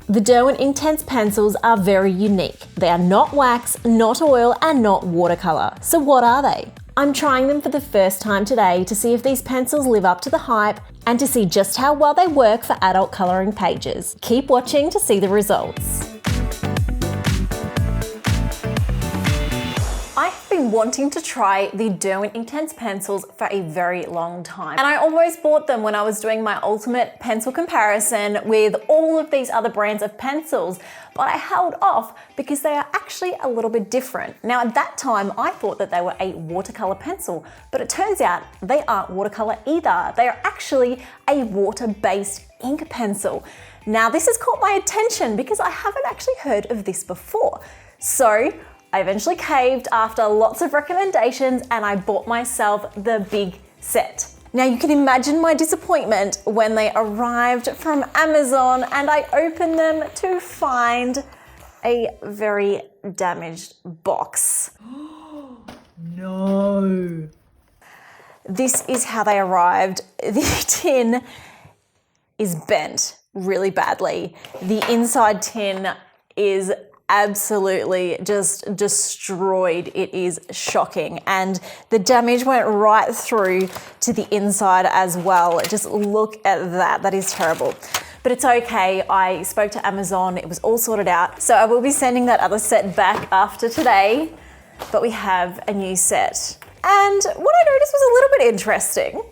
The Derwent Inktense pencils are very unique. They are not wax, not oil, and not watercolor. So what are they? I'm trying them for the first time today to see if these pencils live up to the hype and to see just how well they work for adult coloring pages. Keep watching to see the results. I've been wanting to try the Derwent Inktense pencils for a very long time. And I almost bought them when I was doing my ultimate pencil comparison with all of these other brands of pencils, but I held off because they are actually a little bit different. Now at that time, I thought that they were a watercolor pencil, but it turns out they aren't watercolor either. They are actually a water-based ink pencil. Now this has caught my attention because I haven't actually heard of this before. So I eventually caved after lots of recommendations and I bought myself the big set. Now you can imagine my disappointment when they arrived from Amazon and I opened them to find a very damaged box. No. This is how they arrived. The tin is bent really badly. The inside tin is absolutely just destroyed. It is shocking. And the damage went right through to the inside as well. Just look at that. That is terrible. But it's okay. I spoke to Amazon. It was all sorted out. So I will be sending that other set back after today. But we have a new set. And what I noticed was a little bit interesting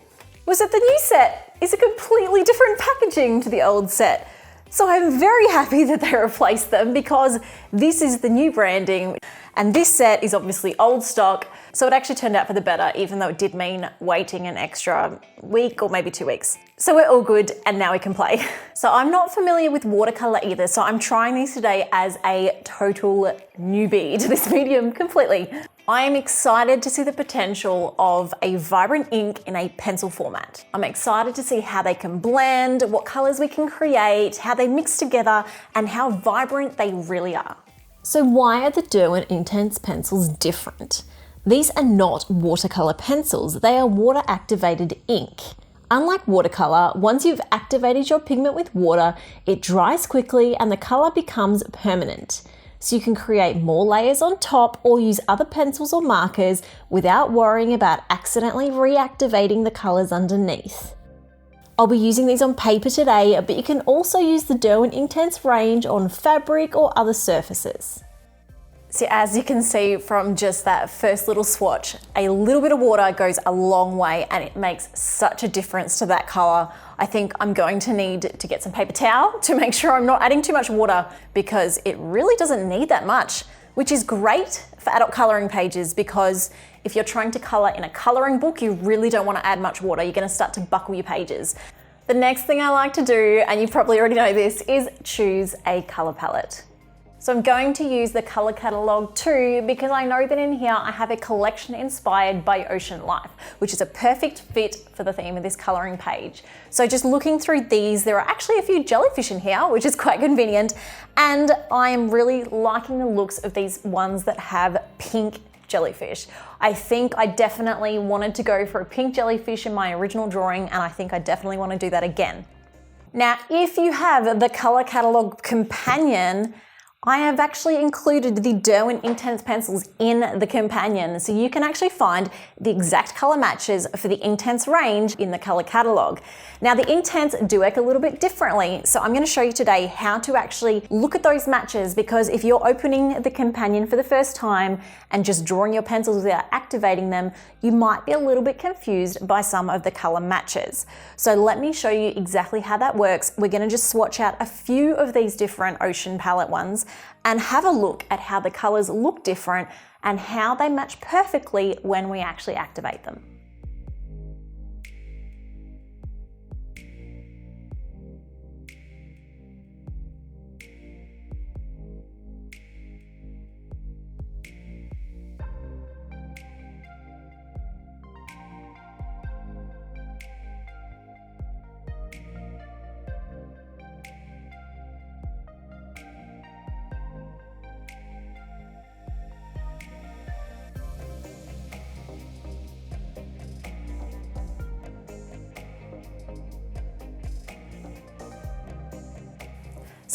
was that the new set is a completely different packaging to the old set. So I'm very happy that they replaced them because this is the new branding and this set is obviously old stock. So it actually turned out for the better, even though it did mean waiting an extra week or maybe 2 weeks. So we're all good and now we can play. So I'm not familiar with watercolor either. So I'm trying these today as a total newbie to this medium completely. I am excited to see the potential of a vibrant ink in a pencil format. I'm excited to see how they can blend, what colors we can create, how they mix together, and how vibrant they really are. So why are the Derwent Inktense pencils different? These are not watercolor pencils, they are water activated ink. Unlike watercolor, once you've activated your pigment with water, it dries quickly and the color becomes permanent. So you can create more layers on top or use other pencils or markers without worrying about accidentally reactivating the colors underneath. I'll be using these on paper today, but you can also use the Derwent Inktense range on fabric or other surfaces. So as you can see from just that first little swatch, a little bit of water goes a long way and it makes such a difference to that color. I think I'm going to need to get some paper towel to make sure I'm not adding too much water because it really doesn't need that much, which is great for adult coloring pages because if you're trying to color in a coloring book, you really don't want to add much water. You're going to start to buckle your pages. The next thing I like to do, and you probably already know this, is choose a color palette. So I'm going to use the color catalog too because I know that in here I have a collection inspired by ocean life, which is a perfect fit for the theme of this coloring page. So just looking through these, there are actually a few jellyfish in here, which is quite convenient. And I am really liking the looks of these ones that have pink jellyfish. I think I definitely wanted to go for a pink jellyfish in my original drawing, and I think I definitely want to do that again. Now, if you have the color catalog companion, I have actually included the Derwent Inktense pencils in the companion, so you can actually find the exact color matches for the Inktense range in the color catalog. Now the Inktense do work a little bit differently, so I'm going to show you today how to actually look at those matches because if you're opening the companion for the first time and just drawing your pencils without activating them, you might be a little bit confused by some of the color matches. So let me show you exactly how that works. We're going to just swatch out a few of these different ocean palette ones and have a look at how the colors look different and how they match perfectly when we actually activate them.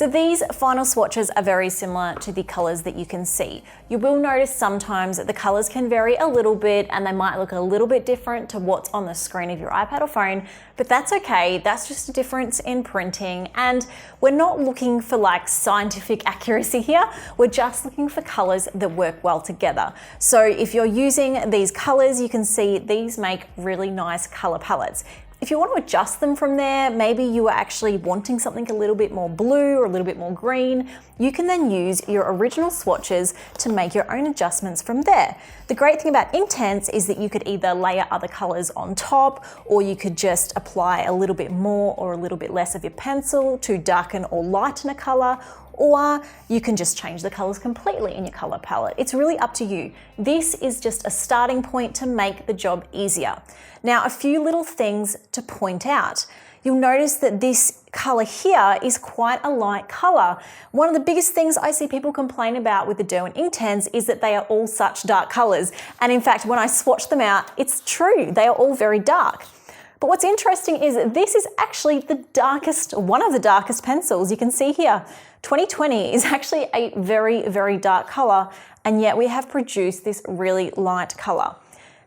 So these final swatches are very similar to the colors that you can see. You will notice sometimes that the colors can vary a little bit and they might look a little bit different to what's on the screen of your iPad or phone, but that's okay. That's just a difference in printing, and we're not looking for like scientific accuracy here. We're just looking for colors that work well together. So if you're using these colors, you can see these make really nice color palettes. If you want to adjust them from there, maybe you are actually wanting something a little bit more blue or a little bit more green, you can then use your original swatches to make your own adjustments from there. The great thing about Inktense is that you could either layer other colors on top, or you could just apply a little bit more or a little bit less of your pencil to darken or lighten a color, or you can just change the colors completely in your color palette. It's really up to you. This is just a starting point to make the job easier. Now, a few little things to point out. You'll notice that this color here is quite a light color. One of the biggest things I see people complain about with the Derwent Inktense is that they are all such dark colors. And in fact, when I swatch them out, it's true, they are all very dark. But what's interesting is this is actually the darkest, one of the darkest pencils. You can see here, 2020 is actually a very, very dark color, and yet we have produced this really light color.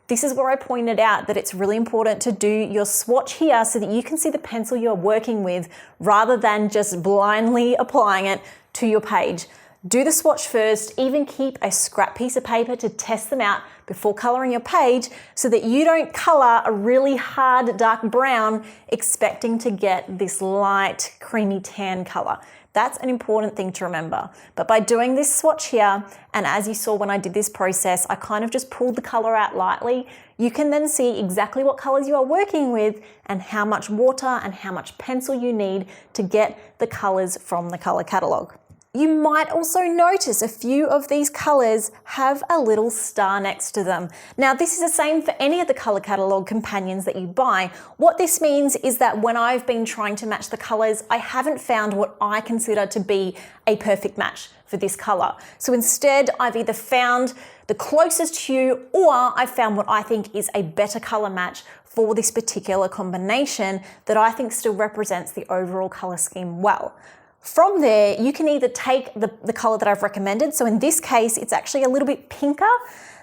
This is where I pointed out that it's really important to do your swatch here so that you can see the pencil you're working with rather than just blindly applying it to your page. Do the swatch first, even keep a scrap piece of paper to test them out before coloring your page so that you don't color a really hard dark brown expecting to get this light creamy tan color. That's an important thing to remember. But by doing this swatch here, and as you saw when I did this process, I kind of just pulled the color out lightly, you can then see exactly what colors you are working with and how much water and how much pencil you need to get the colors from the color catalog. You might also notice a few of these colors have a little star next to them. Now, this is the same for any of the color catalog companions that you buy. What this means is that when I've been trying to match the colors, I haven't found what I consider to be a perfect match for this color. So instead, I've either found the closest hue or I've found what I think is a better color match for this particular combination that I think still represents the overall color scheme well. From there, you can either take the color that I've recommended. So in this case, it's actually a little bit pinker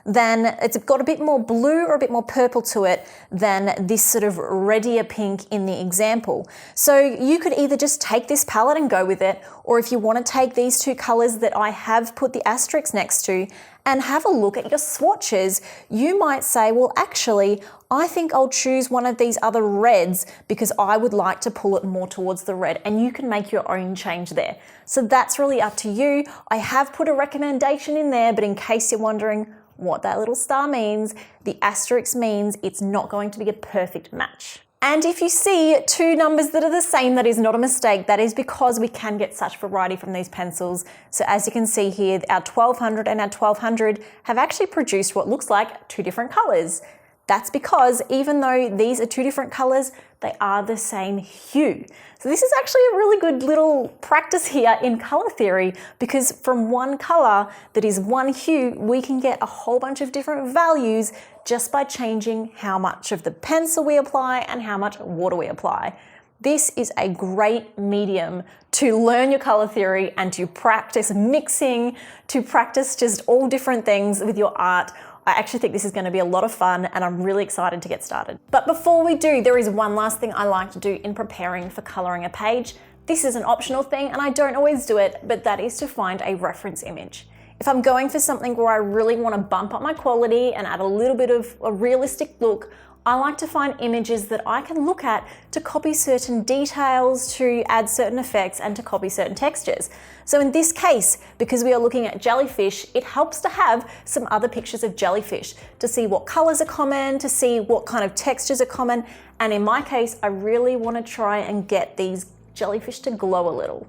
than, it's got a bit more blue or a bit more purple to it than this sort of reddier pink in the example. So you could either just take this palette and go with it, or if you want to take these two colors that I have put the asterisks next to and have a look at your swatches, you might say, well, actually, I think I'll choose one of these other reds because I would like to pull it more towards the red, and you can make your own change there. So that's really up to you. I have put a recommendation in there, but in case you're wondering what that little star means, the asterisk means it's not going to be a perfect match. And if you see two numbers that are the same, that is not a mistake. That is because we can get such variety from these pencils. So as you can see here, our 1200 and our 1200 have actually produced what looks like two different colors. That's because even though these are two different colors, they are the same hue. So this is actually a really good little practice here in color theory, because from one color that is one hue, we can get a whole bunch of different values just by changing how much of the pencil we apply and how much water we apply. This is a great medium to learn your color theory and to practice mixing, to practice just all different things with your art. I actually think this is going to be a lot of fun, and I'm really excited to get started. But before we do, there is one last thing I like to do in preparing for coloring a page. This is an optional thing, and I don't always do it, but that is to find a reference image. If I'm going for something where I really want to bump up my quality and add a little bit of a realistic look, I like to find images that I can look at to copy certain details, to add certain effects, and to copy certain textures. So in this case, because we are looking at jellyfish, it helps to have some other pictures of jellyfish to see what colors are common, to see what kind of textures are common. And in my case, I really want to try and get these jellyfish to glow a little.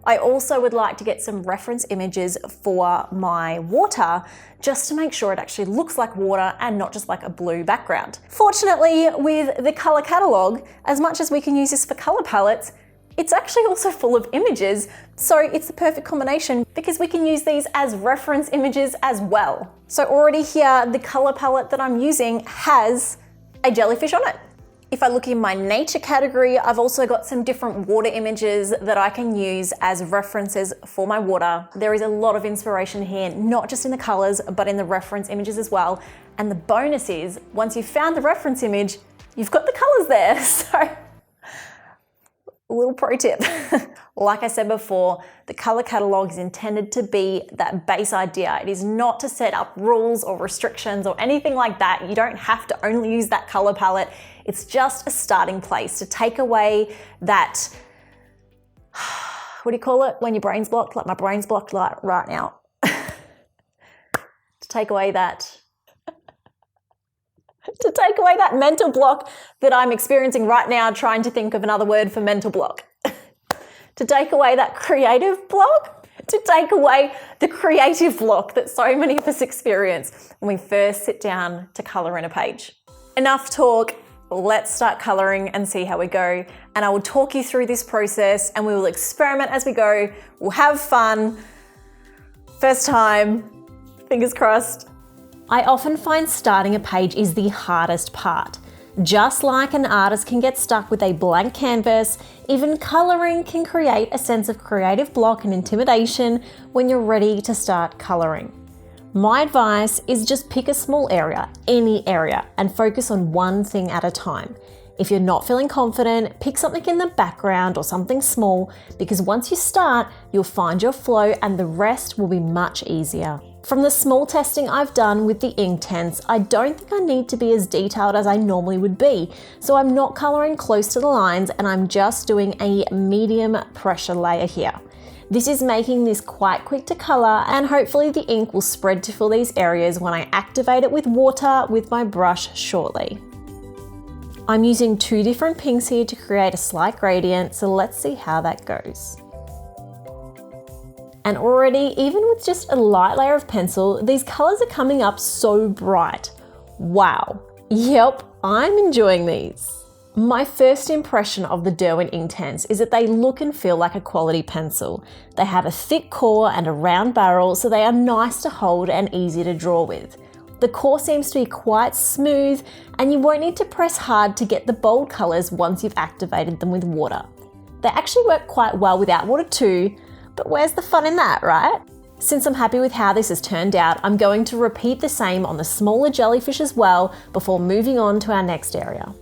I also would like to get some reference images for my water just to make sure it actually looks like water and not just like a blue background. Fortunately, with the color catalog, as much as we can use this for color palettes, it's actually also full of images, so it's the perfect combination because we can use these as reference images as well. So already here, the color palette that I'm using has a jellyfish on it. If I look in my nature category, I've also got some different water images that I can use as references for my water. There is a lot of inspiration here, not just in the colors, but in the reference images as well. And the bonus is, once you've found the reference image, you've got the colors there. So, a little pro tip. Like I said before, the color catalog is intended to be that base idea. It is not to set up rules or restrictions or anything like that. You don't have to only use that color palette. It's just a starting place to take away that, what do you call it when your brain's blocked? Like my brain's blocked right now. To take away that mental block that I'm experiencing right now, trying to think of another word for mental block. To take away that creative block, to take away the creative block that so many of us experience when we first sit down to color in a page. Enough talk, let's start coloring and see how we go. And I will talk you through this process and we will experiment as we go. We'll have fun. First time, fingers crossed. I often find starting a page is the hardest part. Just like an artist can get stuck with a blank canvas, even coloring can create a sense of creative block and intimidation when you're ready to start coloring. My advice is just pick a small area, any area, and focus on one thing at a time. If you're not feeling confident, pick something in the background or something small, because once you start, you'll find your flow and the rest will be much easier. From the small testing I've done with the Inktense, I don't think I need to be as detailed as I normally would be, so I'm not coloring close to the lines and I'm just doing a medium pressure layer here. This is making this quite quick to color, and hopefully the ink will spread to fill these areas when I activate it with water with my brush shortly. I'm using 2 different pinks here to create a slight gradient, so let's see how that goes. And already, even with just a light layer of pencil, these colors are coming up so bright. Wow. Yep, I'm enjoying these. My first impression of the Derwent Inktense is that they look and feel like a quality pencil. They have a thick core and a round barrel, so they are nice to hold and easy to draw with. The core seems to be quite smooth, and you won't need to press hard to get the bold colors once you've activated them with water. They actually work quite well without water too, but where's the fun in that, right? Since I'm happy with how this has turned out, I'm going to repeat the same on the smaller jellyfish as well before moving on to our next area.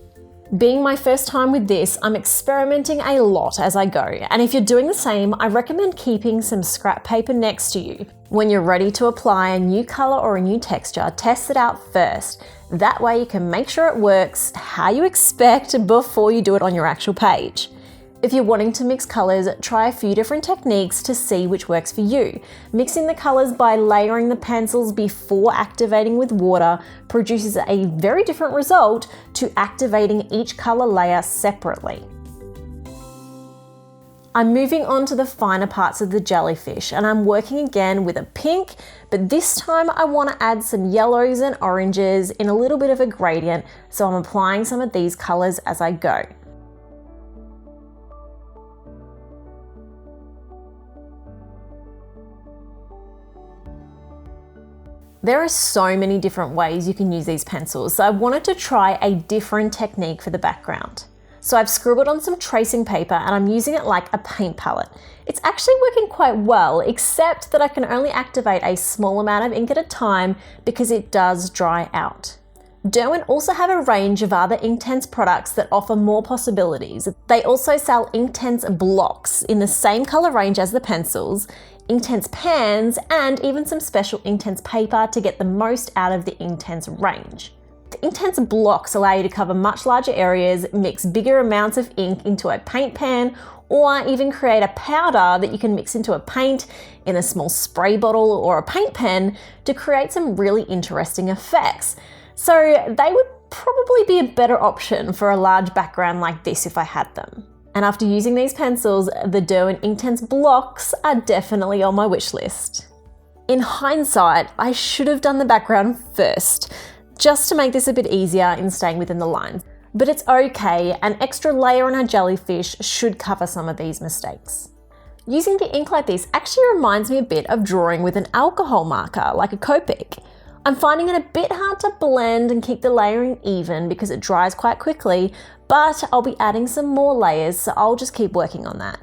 Being my first time with this, I'm experimenting a lot as I go, and if you're doing the same, I recommend keeping some scrap paper next to you. When you're ready to apply a new color or a new texture, test it out first. That way you can make sure it works how you expect before you do it on your actual page. If you're wanting to mix colors, try a few different techniques to see which works for you. Mixing the colors by layering the pencils before activating with water produces a very different result to activating each color layer separately. I'm moving on to the finer parts of the jellyfish, and I'm working again with a pink, but this time I want to add some yellows and oranges in a little bit of a gradient, so I'm applying some of these colors as I go. There are so many different ways you can use these pencils, so I wanted to try a different technique for the background. So I've scribbled on some tracing paper and I'm using it like a paint palette. It's actually working quite well, except that I can only activate a small amount of ink at a time because it does dry out. Derwent also have a range of other Inktense products that offer more possibilities. They also sell Inktense blocks in the same color range as the pencils, Inktense pans, and even some special Inktense paper to get the most out of the Inktense range. The Inktense blocks allow you to cover much larger areas, mix bigger amounts of ink into a paint pan, or even create a powder that you can mix into a paint in a small spray bottle or a paint pen to create some really interesting effects. So they would probably be a better option for a large background like this if I had them. And after using these pencils, the Derwent Inktense blocks are definitely on my wish list. In hindsight, I should have done the background first, just to make this a bit easier in staying within the lines. But it's okay, an extra layer on our jellyfish should cover some of these mistakes. Using the ink like this actually reminds me a bit of drawing with an alcohol marker, like a Copic. I'm finding it a bit hard to blend and keep the layering even because it dries quite quickly, but I'll be adding some more layers, so I'll just keep working on that.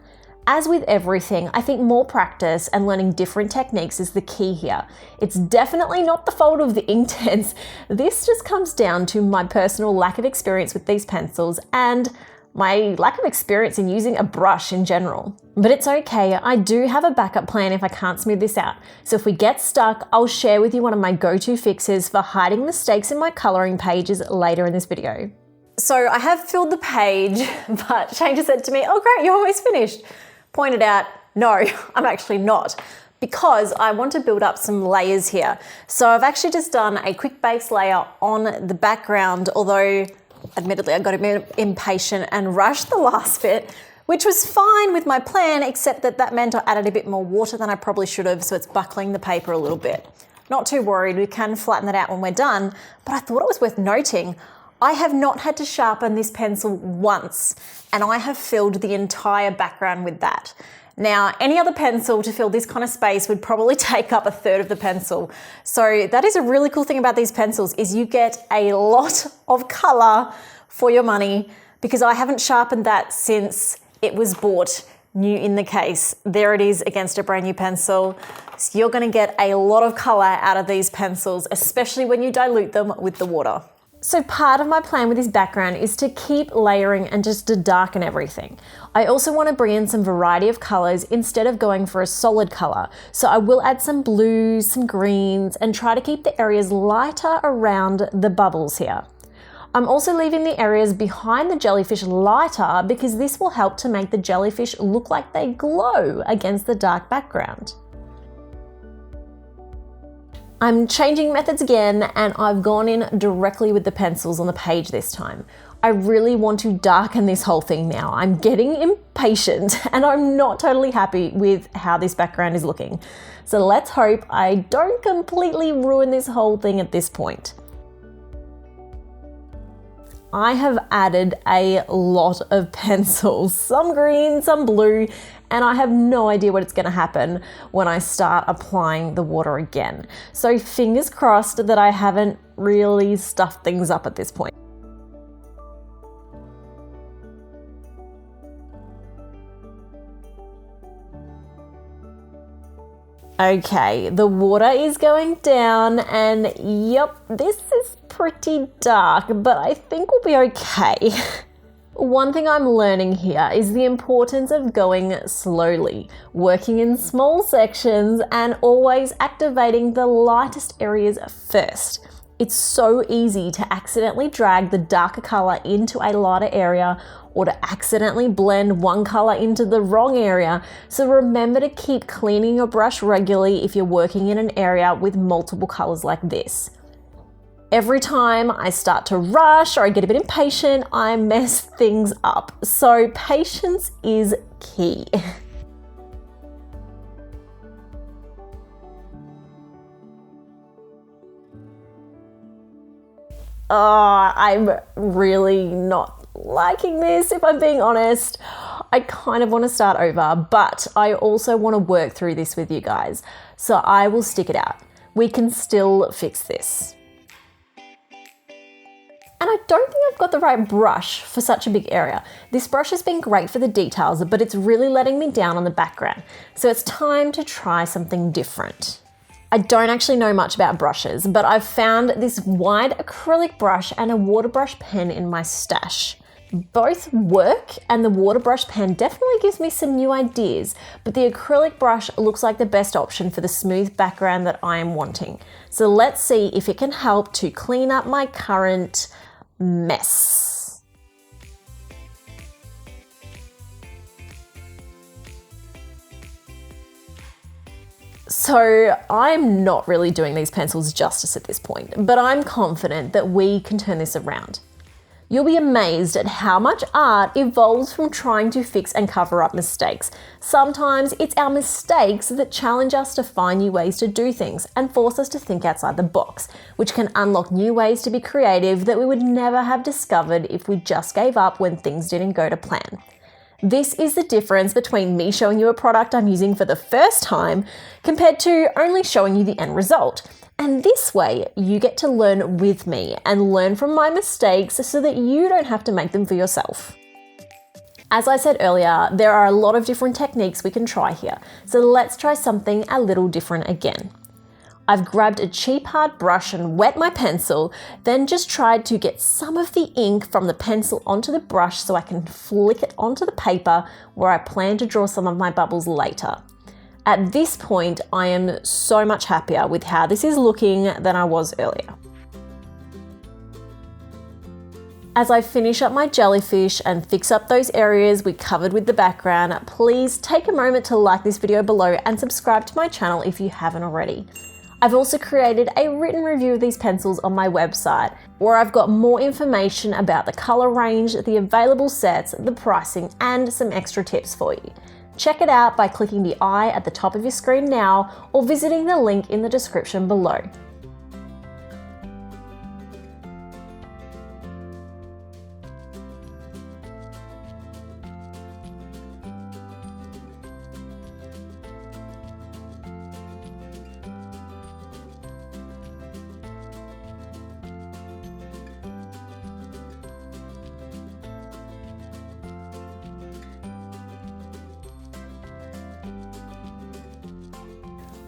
As with everything, I think more practice and learning different techniques is the key here. It's definitely not the fault of the Inktense. This just comes down to my personal lack of experience with these pencils and my lack of experience in using a brush in general. But it's okay, I do have a backup plan if I can't smooth this out. So if we get stuck, I'll share with you one of my go-to fixes for hiding mistakes in my coloring pages later in this video. So I have filled the page, but Shane just said to me, "Oh great, you're almost finished." Pointed out, no, I'm actually not, because I want to build up some layers here. So I've actually just done a quick base layer on the background, although admittedly I got a bit impatient and rushed the last bit, which was fine with my plan, except that meant I added a bit more water than I probably should have, so it's buckling the paper a little bit. Not too worried, we can flatten that out when we're done, but I thought it was worth noting, I have not had to sharpen this pencil once, and I have filled the entire background with that. Now, any other pencil to fill this kind of space would probably take up a third of the pencil. So that is a really cool thing about these pencils, is you get a lot of color for your money, because I haven't sharpened that since it was bought new in the case. There it is against a brand new pencil. So you're gonna get a lot of color out of these pencils, especially when you dilute them with the water. So part of my plan with this background is to keep layering and just to darken everything. I also want to bring in some variety of colors instead of going for a solid color. So I will add some blues, some greens, and try to keep the areas lighter around the bubbles here. I'm also leaving the areas behind the jellyfish lighter because this will help to make the jellyfish look like they glow against the dark background. I'm changing methods again, and I've gone in directly with the pencils on the page this time. I really want to darken this whole thing now. I'm getting impatient and I'm not totally happy with how this background is looking. So let's hope I don't completely ruin this whole thing at this point. I have added a lot of pencils, some green, some blue, and I have no idea what it's going to happen when I start applying the water again. So fingers crossed that I haven't really stuffed things up at this point. Okay, the water is going down, and yep, this is pretty dark, but I think we'll be okay. One thing I'm learning here is the importance of going slowly, working in small sections, and always activating the lightest areas first. It's so easy to accidentally drag the darker color into a lighter area, or to accidentally blend one color into the wrong area. So remember to keep cleaning your brush regularly if you're working in an area with multiple colors like this. Every time I start to rush or I get a bit impatient, I mess things up. So patience is key. I'm really not liking this, if I'm being honest. I kind of want to start over, but I also want to work through this with you guys. So I will stick it out. We can still fix this. And I don't think I've got the right brush for such a big area. This brush has been great for the details, but it's really letting me down on the background. So it's time to try something different. I don't actually know much about brushes, but I've found this wide acrylic brush and a water brush pen in my stash. Both work, and the water brush pen definitely gives me some new ideas, but the acrylic brush looks like the best option for the smooth background that I am wanting. So let's see if it can help to clean up my current mess. So I'm not really doing these pencils justice at this point, but I'm confident that we can turn this around. You'll be amazed at how much art evolves from trying to fix and cover up mistakes. Sometimes it's our mistakes that challenge us to find new ways to do things and force us to think outside the box, which can unlock new ways to be creative that we would never have discovered if we just gave up when things didn't go to plan. This is the difference between me showing you a product I'm using for the first time compared to only showing you the end result. And this way, you get to learn with me and learn from my mistakes so that you don't have to make them for yourself. As I said earlier, there are a lot of different techniques we can try here, so let's try something a little different again. I've grabbed a cheap hard brush and wet my pencil, then just tried to get some of the ink from the pencil onto the brush so I can flick it onto the paper where I plan to draw some of my bubbles later. At this point, I am so much happier with how this is looking than I was earlier. As I finish up my jellyfish and fix up those areas we covered with the background, please take a moment to like this video below and subscribe to my channel if you haven't already. I've also created a written review of these pencils on my website, where I've got more information about the color range, the available sets, the pricing, and some extra tips for you. Check it out by clicking the I at the top of your screen now or visiting the link in the description below.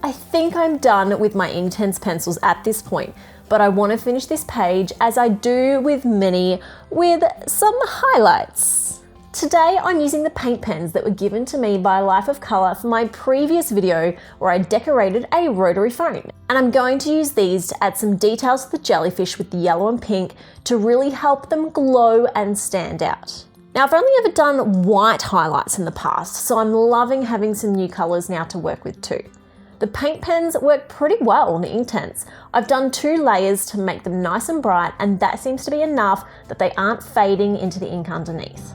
I think I'm done with my Inktense pencils at this point, but I want to finish this page, as I do with many, with some highlights. Today I'm using the paint pens that were given to me by Life of Colour for my previous video where I decorated a rotary phone. And I'm going to use these to add some details to the jellyfish with the yellow and pink to really help them glow and stand out. Now, I've only ever done white highlights in the past, so I'm loving having some new colours now to work with too. The paint pens work pretty well on the Inktense. I've done 2 layers to make them nice and bright, and that seems to be enough that they aren't fading into the ink underneath.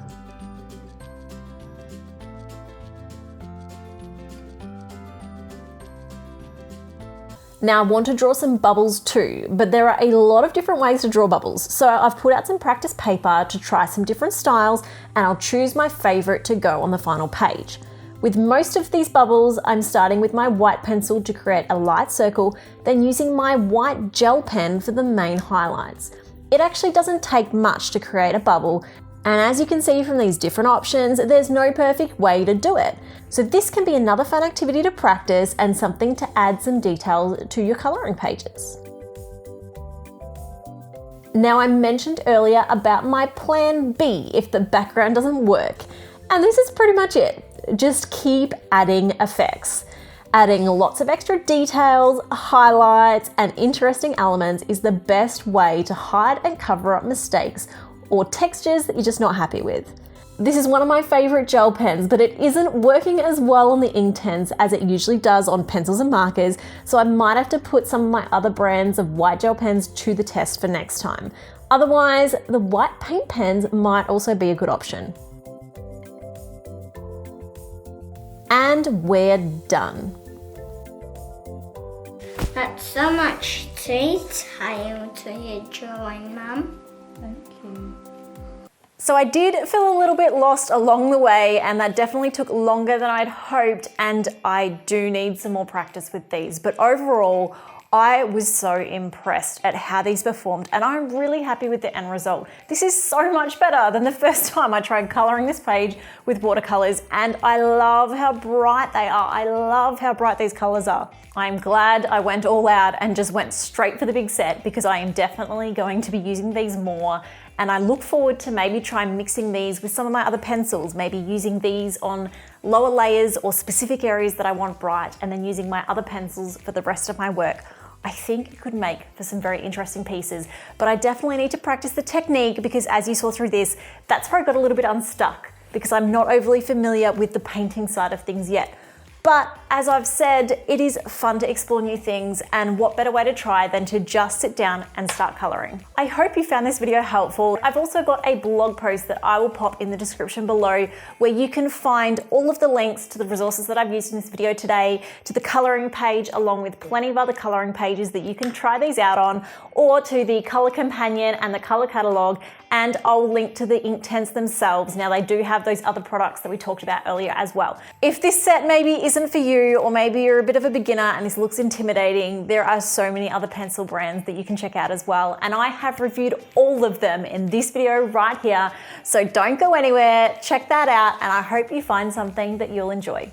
Now I want to draw some bubbles too, but there are a lot of different ways to draw bubbles. So I've put out some practice paper to try some different styles, and I'll choose my favorite to go on the final page. With most of these bubbles, I'm starting with my white pencil to create a light circle, then using my white gel pen for the main highlights. It actually doesn't take much to create a bubble, and as you can see from these different options, there's no perfect way to do it. So this can be another fun activity to practice and something to add some details to your colouring pages. Now, I mentioned earlier about my plan B if the background doesn't work, and this is pretty much it. Just keep adding effects. Adding lots of extra details, highlights, and interesting elements is the best way to hide and cover up mistakes or textures that you're just not happy with. This is one of my favorite gel pens, but it isn't working as well on the Inktense as it usually does on pencils and markers, so I might have to put some of my other brands of white gel pens to the test for next time. Otherwise, the white paint pens might also be a good option. And we're done. That's so much detail to your drawing, Mum. Thank you. So I did feel a little bit lost along the way, and that definitely took longer than I'd hoped, and I do need some more practice with these. But overall, I was so impressed at how these performed, and I'm really happy with the end result. This is so much better than the first time I tried coloring this page with watercolors, and I love how bright they are. I love how bright these colors are. I'm glad I went all out and just went straight for the big set, because I am definitely going to be using these more, and I look forward to maybe try mixing these with some of my other pencils, maybe using these on lower layers or specific areas that I want bright, and then using my other pencils for the rest of my work. I think it could make for some very interesting pieces, but I definitely need to practice the technique, because as you saw through this, that's where I got a little bit unstuck, because I'm not overly familiar with the painting side of things yet. But as I've said, it is fun to explore new things, and what better way to try than to just sit down and start coloring. I hope you found this video helpful. I've also got a blog post that I will pop in the description below, where you can find all of the links to the resources that I've used in this video today, to the coloring page, along with plenty of other coloring pages that you can try these out on, or to the color companion and the color catalog, and I'll link to the Inktense themselves. Now, they do have those other products that we talked about earlier as well. If this set maybe isn't for you, you, or maybe you're a bit of a beginner and this looks intimidating, there are so many other pencil brands that you can check out as well. And I have reviewed all of them in this video right here. So don't go anywhere, check that out, and I hope you find something that you'll enjoy.